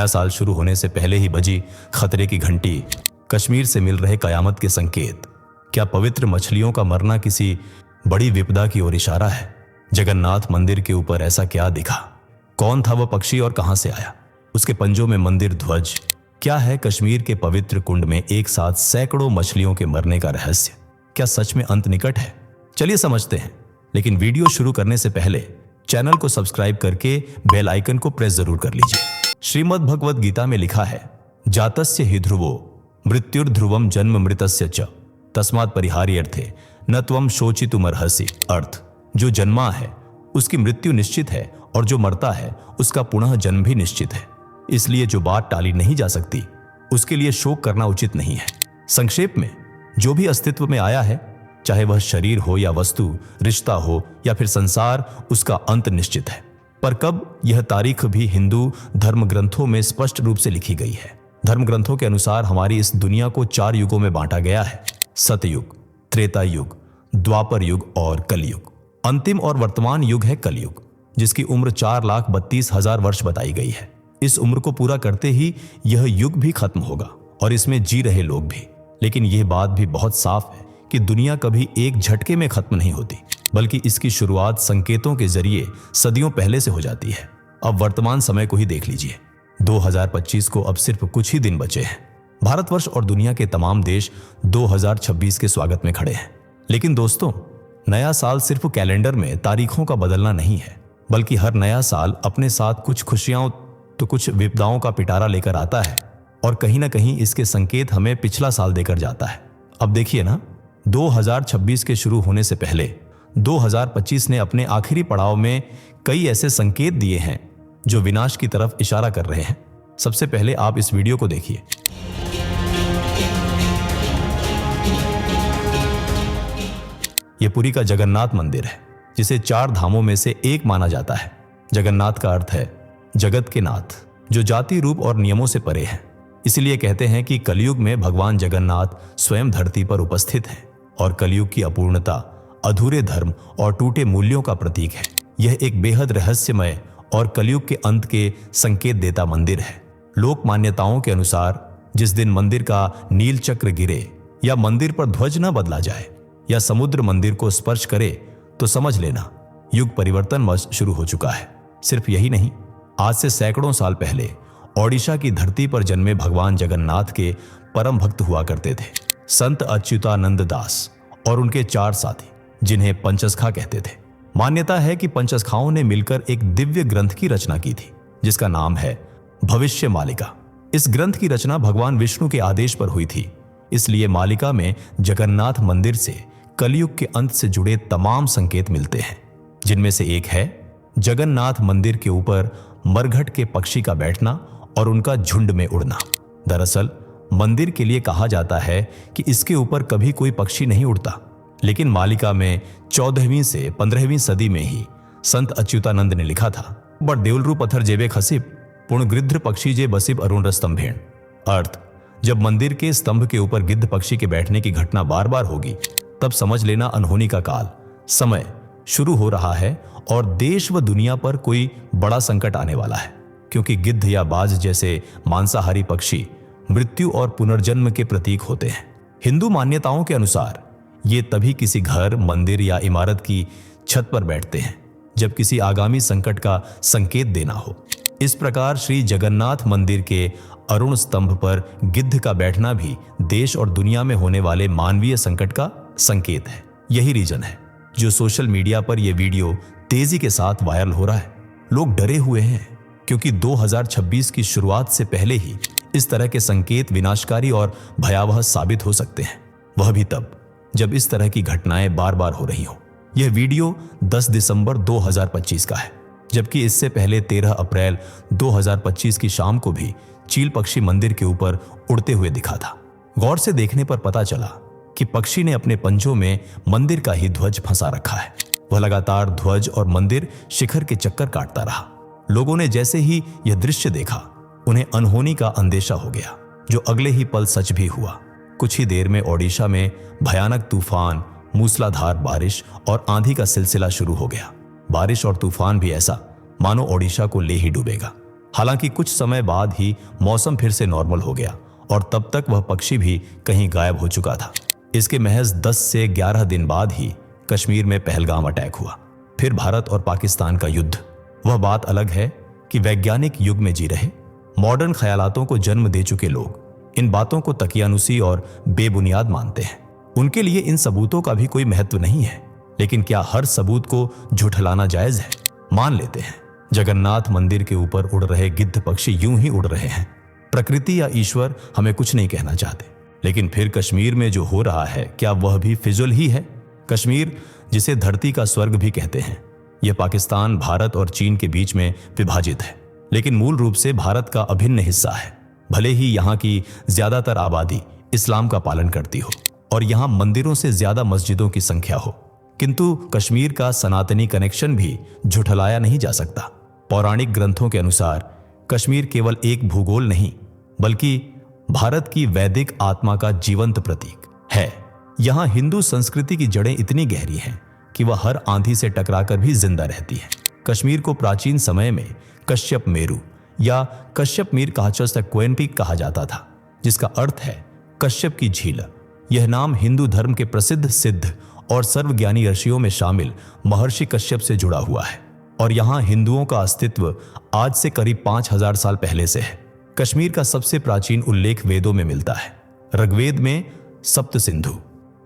नया साल शुरू होने से पहले ही बजी खतरे की घंटी, कश्मीर से मिल रहे कयामत के संकेत। क्या पवित्र मछलियों का मरना किसी बड़ी विपदा की ओर इशारा है? जगन्नाथ मंदिर के ऊपर ऐसा क्या दिखा? कौन था वह पक्षी और कहां से आया? उसके पंजों में मंदिर ध्वज। क्या है कश्मीर के पवित्र कुंड में एक साथ सैकड़ों मछलियों के मरने का रहस्य? क्या सच में अंत निकट है? चलिए समझते हैं, लेकिन वीडियो शुरू करने से पहले चैनल को सब्सक्राइब करके बेल आइकन को प्रेस जरूर कर लीजिए। श्रीमद् भगवद गीता में लिखा है, जातस्य हि ध्रुवो मृत्युर्ध्रुवम जन्म मृतस्य च तस्मात् परिहार्यर्थे न त्वं शोचितुमर्हसि। अर्थ, जो जन्मा है उसकी मृत्यु निश्चित है और जो मरता है उसका पुनः जन्म भी निश्चित है। इसलिए जो बात टाली नहीं जा सकती उसके लिए शोक करना उचित नहीं है। संक्षेप में, जो भी अस्तित्व में आया है, चाहे वह शरीर हो या वस्तु, रिश्ता हो या फिर संसार, उसका अंत निश्चित है। पर कब, यह तारीख भी हिंदू धर्म ग्रंथों में स्पष्ट रूप से लिखी गई है। धर्म ग्रंथों के अनुसार हमारी इस दुनिया को 4 युगों में बांटा गया है: सतयुग, त्रेता युग, द्वापर युग और कलयुग। अंतिम और वर्तमान युग है कलयुग, जिसकी उम्र 4,32,000 वर्ष बताई गई है। इस उम्र को पूरा करते ही यह युग भी खत्म होगा और इसमें जी रहे लोग भी। लेकिन यह बात भी बहुत साफ है कि दुनिया कभी एक झटके में खत्म नहीं होती, बल्कि इसकी शुरुआत संकेतों के जरिए सदियों पहले से हो जाती है। अब वर्तमान समय को ही देख लीजिए। 2025 को अब सिर्फ कुछ ही दिन बचे हैं। भारतवर्ष और दुनिया के तमाम देश 2026 के स्वागत में खड़े हैं। लेकिन दोस्तों, नया साल सिर्फ कैलेंडर में तारीखों का बदलना नहीं है, बल्कि हर नया साल अपने साथ कुछ खुशियां तो कुछ विपदाओं का पिटारा लेकर आता है और कहीं ना कहीं इसके संकेत हमें पिछला साल देकर जाता है। अब देखिए ना, 2026 के शुरू होने से पहले 2025 ने अपने आखिरी पड़ाव में कई ऐसे संकेत दिए हैं जो विनाश की तरफ इशारा कर रहे हैं। सबसे पहले आप इस वीडियो को देखिए। यह पुरी का जगन्नाथ मंदिर है, जिसे 4 धामों में से एक माना जाता है। जगन्नाथ का अर्थ है जगत के नाथ, जो जाति, रूप और नियमों से परे है। इसलिए कहते हैं कि कलयुग में भगवान जगन्नाथ स्वयं धरती पर उपस्थित है और कलयुग की अपूर्णता, अधूरे धर्म और टूटे मूल्यों का प्रतीक है। यह एक बेहद रहस्यमय और कलयुग के अंत के संकेत देता मंदिर है। लोक मान्यताओं के अनुसार जिस दिन मंदिर का नील चक्र गिरे या मंदिर पर ध्वज न बदला जाए या समुद्र मंदिर को स्पर्श करे तो समझ लेना युग परिवर्तन शुरू हो चुका है। सिर्फ यही नहीं, आज से सैकड़ों साल पहले ओडिशा की धरती पर जन्मे भगवान जगन्नाथ के परम भक्त हुआ करते थे संत अच्युतानंद दास और उनके 4 साथी, जिन्हें पंचसखा कहते थे। मान्यता है कि पंचसखाओं ने मिलकर एक दिव्य ग्रंथ की रचना की थी, जिसका नाम है भविष्य मालिका। इस ग्रंथ की रचना भगवान विष्णु के आदेश पर हुई थी। इसलिए मालिका में जगन्नाथ मंदिर से कलयुग के अंत से जुड़े तमाम संकेत मिलते हैं, जिनमें से एक है जगन्नाथ मंदिर के ऊपर मरघट के पक्षी का बैठना और उनका झुंड में उड़ना। दरअसल मंदिर के लिए कहा जाता है कि इसके ऊपर कभी कोई पक्षी नहीं उड़ता, लेकिन मालिका में 14वीं से 15वीं सदी में ही संत अच्युतानंद ने लिखा था, बड़ देवलरू पत्थर जेबे खसिब पूर्ण गृध्र पक्षी जे बसिब अरुण स्तंभेण। अर्थ, जब मंदिर के स्तंभ के ऊपर गिद्ध पक्षी के बैठने की घटना बार बार होगी, तब समझ लेना अनहोनी का काल, समय शुरू हो रहा है और देश व दुनिया पर कोई बड़ा संकट आने वाला है। क्योंकि गिद्ध या बाज जैसे मांसाहारी पक्षी मृत्यु और पुनर्जन्म के प्रतीक होते हैं। हिंदू मान्यताओं के अनुसार ये तभी किसी घर, मंदिर या इमारत की छत पर बैठते हैं जब किसी आगामी संकट का संकेत देना हो। इस प्रकार श्री जगन्नाथ मंदिर के अरुण स्तंभ पर गिद्ध का बैठना भी देश और दुनिया में होने वाले मानवीय संकट का संकेत है। यही रीजन है जो सोशल मीडिया पर यह वीडियो तेजी के साथ वायरल हो रहा है। लोग डरे हुए हैं क्योंकि 2026 की शुरुआत से पहले ही इस तरह के संकेत विनाशकारी और भयावह साबित हो सकते हैं, वह भी तब जब इस तरह की घटनाएं बार बार हो रही हो। यह वीडियो 10 दिसंबर 2025 का है, जबकि इससे पहले 13 अप्रैल 2025 की शाम को भी चील पक्षी मंदिर के ऊपर उड़ते हुए दिखा था। गौर से देखने पर पता चला कि पक्षी ने अपने पंजों में मंदिर का ही ध्वज फंसा रखा है। वह लगातार ध्वज और मंदिर शिखर के चक्कर काटता रहा। लोगों ने जैसे ही यह दृश्य देखा, उन्हें अनहोनी का अंदेशा हो गया, जो अगले ही पल सच भी हुआ। कुछ ही देर में ओडिशा में भयानक तूफान, मूसलाधार बारिश और आंधी का सिलसिला शुरू हो गया। बारिश और तूफान भी ऐसा मानो ओडिशा को ले ही डूबेगा। हालांकि कुछ समय बाद ही मौसम फिर से नॉर्मल हो गया और तब तक वह पक्षी भी कहीं गायब हो चुका था। इसके महज 10 से 11 दिन बाद ही कश्मीर में पहलगाम अटैक हुआ। फिर भारत और पाकिस्तान का युद्ध। वह बात अलग है कि वैज्ञानिक युग में जी रहे, मॉडर्न ख्यालातों को जन्म दे चुके लोग इन बातों को तकियानुसी और बेबुनियाद मानते हैं। उनके लिए इन सबूतों का भी कोई महत्व नहीं है। लेकिन क्या हर सबूत को झुठलाना जायज है? मान लेते हैं जगन्नाथ मंदिर के ऊपर उड़ रहे गिद्ध पक्षी यूं ही उड़ रहे हैं। प्रकृति या ईश्वर हमें कुछ नहीं कहना चाहते। लेकिन फिर कश्मीर में जो हो रहा है, क्या वह भी फिजुल ही है? कश्मीर, जिसे धरती का स्वर्ग भी कहते हैं, यह पाकिस्तान, भारत और चीन के बीच में विभाजित है, लेकिन मूल रूप से भारत का अभिन्न हिस्सा है। भले ही यहाँ की ज्यादातर आबादी इस्लाम का पालन करती हो और यहाँ मंदिरों से ज्यादा मस्जिदों की संख्या हो, किंतु कश्मीर का सनातनी कनेक्शन भी झुठलाया नहीं जा सकता। पौराणिक ग्रंथों के अनुसार कश्मीर केवल एक भूगोल नहीं, बल्कि भारत की वैदिक आत्मा का जीवंत प्रतीक है। यहाँ हिंदू संस्कृति की जड़ें इतनी गहरी हैं कि वह हर आंधी से टकराकर भी जिंदा रहती है। कश्मीर को प्राचीन समय में कश्यप मेरु या कश्यप मीर काचस क्वेन पीक कहा जाता था, जिसका अर्थ है कश्यप की झील। यह नाम हिंदू धर्म के प्रसिद्ध, सिद्ध और सर्वज्ञानी ऋषियों में शामिल महर्षि कश्यप से जुड़ा हुआ है और यहाँ हिंदुओं का अस्तित्व आज से करीब 5000 साल पहले से है। कश्मीर का सबसे प्राचीन उल्लेख वेदों में मिलता है। ऋग्वेद में सप्त सिंधु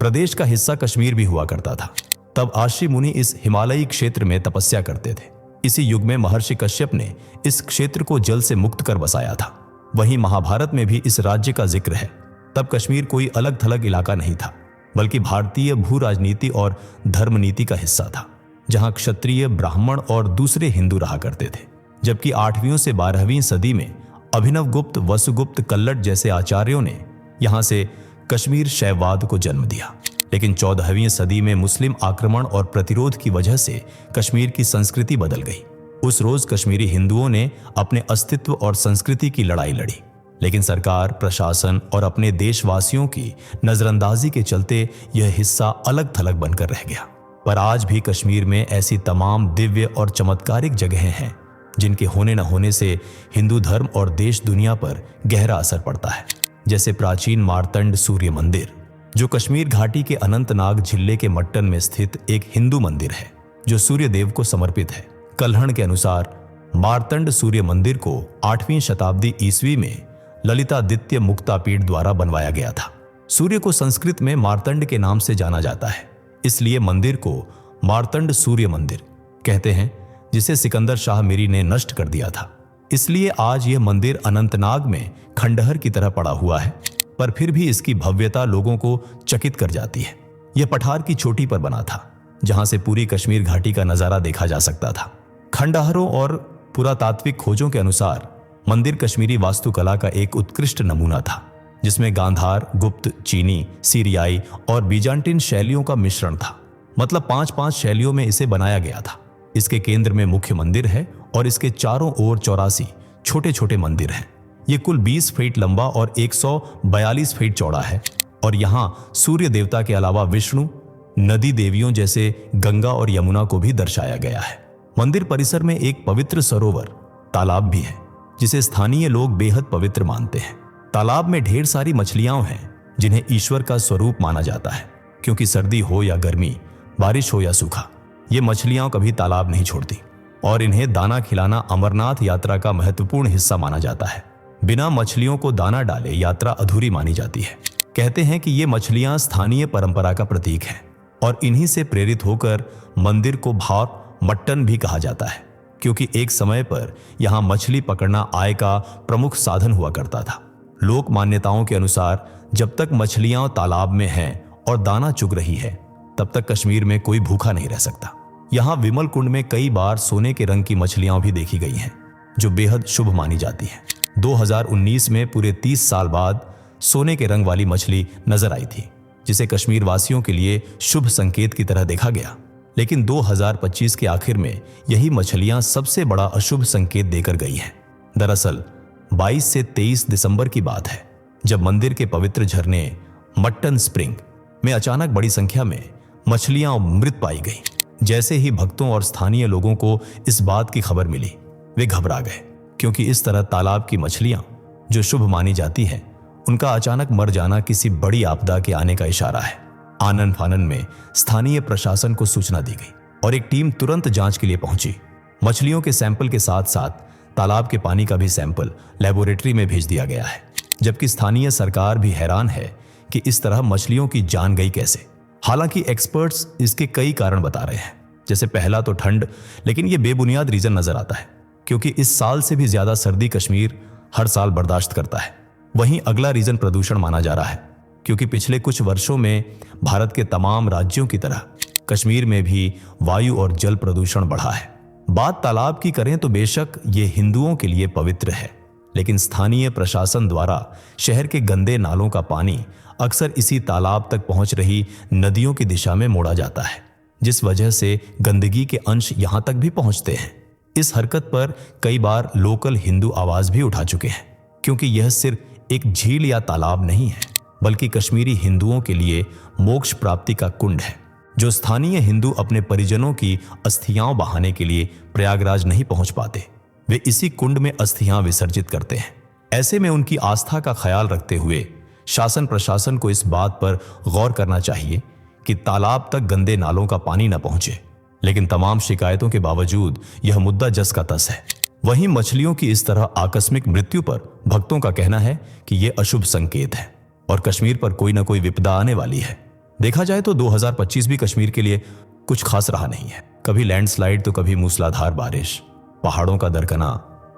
प्रदेश का हिस्सा कश्मीर भी हुआ करता था। तब आशी मुनि इस हिमालयी क्षेत्र में तपस्या करते थे। इसी युग में महर्षि कश्यप ने इस क्षेत्र को जल से मुक्त कर बसाया था। वहीं महाभारत में भी इस राज्य का जिक्र है। तब कश्मीर कोई अलग थलग इलाका नहीं था, बल्कि भारतीय भू राजनीति और धर्म नीति का हिस्सा था, जहां क्षत्रिय, ब्राह्मण और दूसरे हिंदू रहा करते थे। जबकि 8वीं से 12वीं सदी में अभिनव गुप्त, वसुगुप्त, कल्लट जैसे आचार्यों ने यहां से कश्मीर शैववाद को जन्म दिया। लेकिन 14वीं सदी में मुस्लिम आक्रमण और प्रतिरोध की वजह से कश्मीर की संस्कृति बदल गई। उस रोज कश्मीरी हिंदुओं ने अपने अस्तित्व और संस्कृति की लड़ाई लड़ी, लेकिन सरकार, प्रशासन और अपने देशवासियों की नजरअंदाजी के चलते यह हिस्सा अलग थलग बनकर रह गया। पर आज भी कश्मीर में ऐसी तमाम दिव्य और चमत्कारिक जगहें हैं जिनके होने न होने से हिंदू धर्म और देश दुनिया पर गहरा असर पड़ता है। जैसे प्राचीन मार्तंड सूर्य मंदिर, जो कश्मीर घाटी के अनंतनाग जिले के मट्टन में स्थित एक हिंदू मंदिर है जो सूर्य देव को समर्पित है। कल्हण के अनुसार मार्तंड सूर्य मंदिर को 8वीं शताब्दी ईस्वी में ललितादित्य मुक्तापीठ द्वारा बनवाया गया था। सूर्य को संस्कृत में मार्तंड के नाम से जाना जाता है, इसलिए मंदिर को मार्तंड सूर्य मंदिर कहते हैं, जिसे सिकंदर शाह मीरी ने नष्ट कर दिया था। इसलिए आज यह मंदिर अनंतनाग में खंडहर की तरह पड़ा हुआ है, पर फिर भी इसकी भव्यता लोगों को चकित कर जाती है। यह पठार की चोटी पर बना था, जहां से पूरी कश्मीर घाटी का नजारा देखा जा सकता था। खंडहरों और पुरातात्विक खोजों के अनुसार मंदिर कश्मीरी वास्तुकला का एक उत्कृष्ट नमूना था, जिसमें गांधार, गुप्त, चीनी, सीरियाई और बीजांटिन शैलियों का मिश्रण था। मतलब 5-5 शैलियों में इसे बनाया गया था। इसके केंद्र में मुख्य मंदिर है और इसके चारों ओर 84 छोटे छोटे मंदिर हैं। ये कुल 20 फीट लंबा और 142 फीट चौड़ा है और यहाँ सूर्य देवता के अलावा विष्णु, नदी देवियों जैसे गंगा और यमुना को भी दर्शाया गया है। मंदिर परिसर में एक पवित्र सरोवर, तालाब भी है, जिसे स्थानीय लोग बेहद पवित्र मानते हैं। तालाब में ढेर सारी मछलियां हैं जिन्हें ईश्वर का स्वरूप माना जाता है, क्योंकि सर्दी हो या गर्मी, बारिश हो या सूखा, ये मछलियां कभी तालाब नहीं छोड़ती और इन्हें दाना खिलाना अमरनाथ यात्रा का महत्वपूर्ण हिस्सा माना जाता है। बिना मछलियों को दाना डाले यात्रा अधूरी मानी जाती है। कहते हैं कि ये मछलियां स्थानीय परंपरा का प्रतीक हैं और इन्हीं से प्रेरित होकर मंदिर को भाव मट्टन भी कहा जाता है, क्योंकि एक समय पर यहां मछली पकड़ना आय का प्रमुख साधन हुआ करता था। लोक मान्यताओं के अनुसार जब तक मछलियां तालाब में हैं और दाना चुग रही है, तब तक कश्मीर में कोई भूखा नहीं रह सकता। यहाँ विमल कुंड में कई बार सोने के रंग की मछलियां भी देखी गई हैं, जो बेहद शुभ मानी जाती हैं। 2019 में पूरे 30 साल बाद सोने के रंग वाली मछली नजर आई थी, जिसे कश्मीर वासियों के लिए शुभ संकेत की तरह देखा गया। लेकिन 2025 के आखिर में यही मछलियां सबसे बड़ा अशुभ संकेत देकर गई हैं। दरअसल 22 से 23 दिसंबर की बात है, जब मंदिर के पवित्र झरने मट्टन स्प्रिंग में अचानक बड़ी संख्या में मछलियां मृत पाई गई। जैसे ही भक्तों और स्थानीय लोगों को इस बात की खबर मिली, वे घबरा गए, क्योंकि इस तरह तालाब की मछलियां जो शुभ मानी जाती हैं, उनका अचानक मर जाना किसी बड़ी आपदा के आने का इशारा है। आनन फानन में स्थानीय प्रशासन को सूचना दी गई और एक टीम तुरंत जांच के लिए पहुंची। मछलियों के सैंपल के साथ साथ तालाब के पानी का भी सैंपल लेबोरेटरी में भेज दिया गया है, जबकि स्थानीय सरकार भी हैरान है कि इस तरह मछलियों की जान गई कैसे। हालांकि एक्सपर्ट्स इसके कई कारण बता रहे हैं, जैसे पहला तो ठंड, लेकिन यह बेबुनियाद रीजन नजर आता है क्योंकि इस साल से भी ज्यादा सर्दी कश्मीर हर साल बर्दाश्त करता है। वहीं अगला रीजन प्रदूषण माना जा रहा है, क्योंकि पिछले कुछ वर्षों में भारत के तमाम राज्यों की तरह कश्मीर में भी वायु और जल प्रदूषण बढ़ा है। बात तालाब की करें तो बेशक ये हिंदुओं के लिए पवित्र है, लेकिन स्थानीय प्रशासन द्वारा शहर के गंदे नालों का पानी अक्सर इसी तालाब तक पहुंच रही नदियों की दिशा में मोड़ा जाता है, जिस वजह से गंदगी के अंश यहां तक भी पहुंचते हैं। इस हरकत पर कई बार लोकल हिंदू आवाज भी उठा चुके हैं, क्योंकि यह सिर्फ एक झील या तालाब नहीं है, बल्कि कश्मीरी हिंदुओं के लिए मोक्ष प्राप्ति का कुंड है। जो स्थानीय हिंदू अपने परिजनों की अस्थियां बहाने के लिए प्रयागराज नहीं पहुंच पाते, वे इसी कुंड में अस्थियां विसर्जित करते हैं। ऐसे में उनकी आस्था का ख्याल रखते हुए शासन प्रशासन को इस बात पर गौर करना चाहिए कि तालाब तक गंदे नालों का पानी न पहुंचे। लेकिन तमाम शिकायतों के बावजूद यह मुद्दा जस का तस है। वहीं मछलियों की इस तरह आकस्मिक मृत्यु पर भक्तों का कहना है कि यह अशुभ संकेत है और कश्मीर पर कोई ना कोई विपदा आने वाली है। देखा जाए तो 2025 भी कश्मीर के लिए कुछ खास रहा नहीं है। कभी लैंडस्लाइड तो कभी मूसलाधार बारिश, पहाड़ों का दरकना,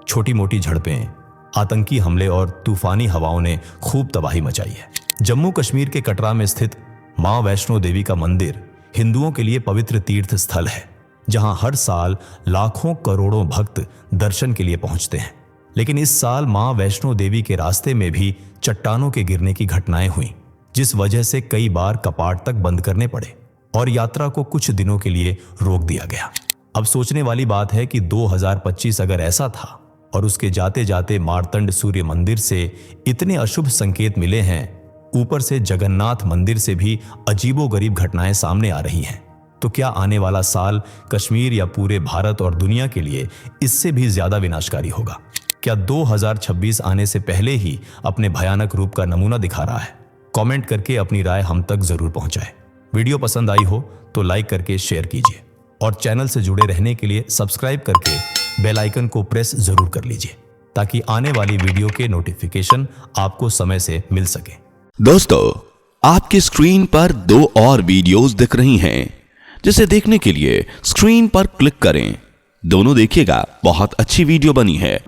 छोटी मोटी झड़पें, आतंकी हमले और तूफानी हवाओं ने खूब तबाही मचाई है। जम्मू कश्मीर के कटरा में स्थित मां वैष्णो देवी का मंदिर हिंदुओं के लिए पवित्र तीर्थ स्थल है, जहां हर साल लाखों करोड़ों भक्त दर्शन के लिए पहुंचते हैं। लेकिन इस साल मां वैष्णो देवी के रास्ते में भी चट्टानों के गिरने की घटनाएं हुई, जिस वजह से कई बार कपाट तक बंद करने पड़े और यात्रा को कुछ दिनों के लिए रोक दिया गया। अब सोचने वाली बात है कि 2025 अगर ऐसा था और उसके जाते जाते मार्तंड सूर्य मंदिर से इतने अशुभ संकेत मिले हैं, ऊपर से जगन्नाथ मंदिर से भी अजीबोगरीब घटनाएं सामने आ रही हैं, तो क्या आने वाला साल कश्मीर या पूरे भारत और दुनिया के लिए इससे भी ज्यादा विनाशकारी होगा? क्या 2026 आने से पहले ही अपने भयानक रूप का नमूना दिखा रहा है? कमेंट करके अपनी राय हम तक जरूर पहुंचाएं। वीडियो पसंद आई हो तो लाइक करके शेयर कीजिए और चैनल से जुड़े रहने के लिए सब्सक्राइब करके बेल आइकन को प्रेस जरूर कर लीजिए, ताकि आने वाली वीडियो के नोटिफिकेशन आपको समय से मिल सके। दोस्तों, आपकी स्क्रीन पर 2 और वीडियोस दिख रही हैं, जिसे देखने के लिए स्क्रीन पर क्लिक करें। दोनों देखिएगा, बहुत अच्छी वीडियो बनी है।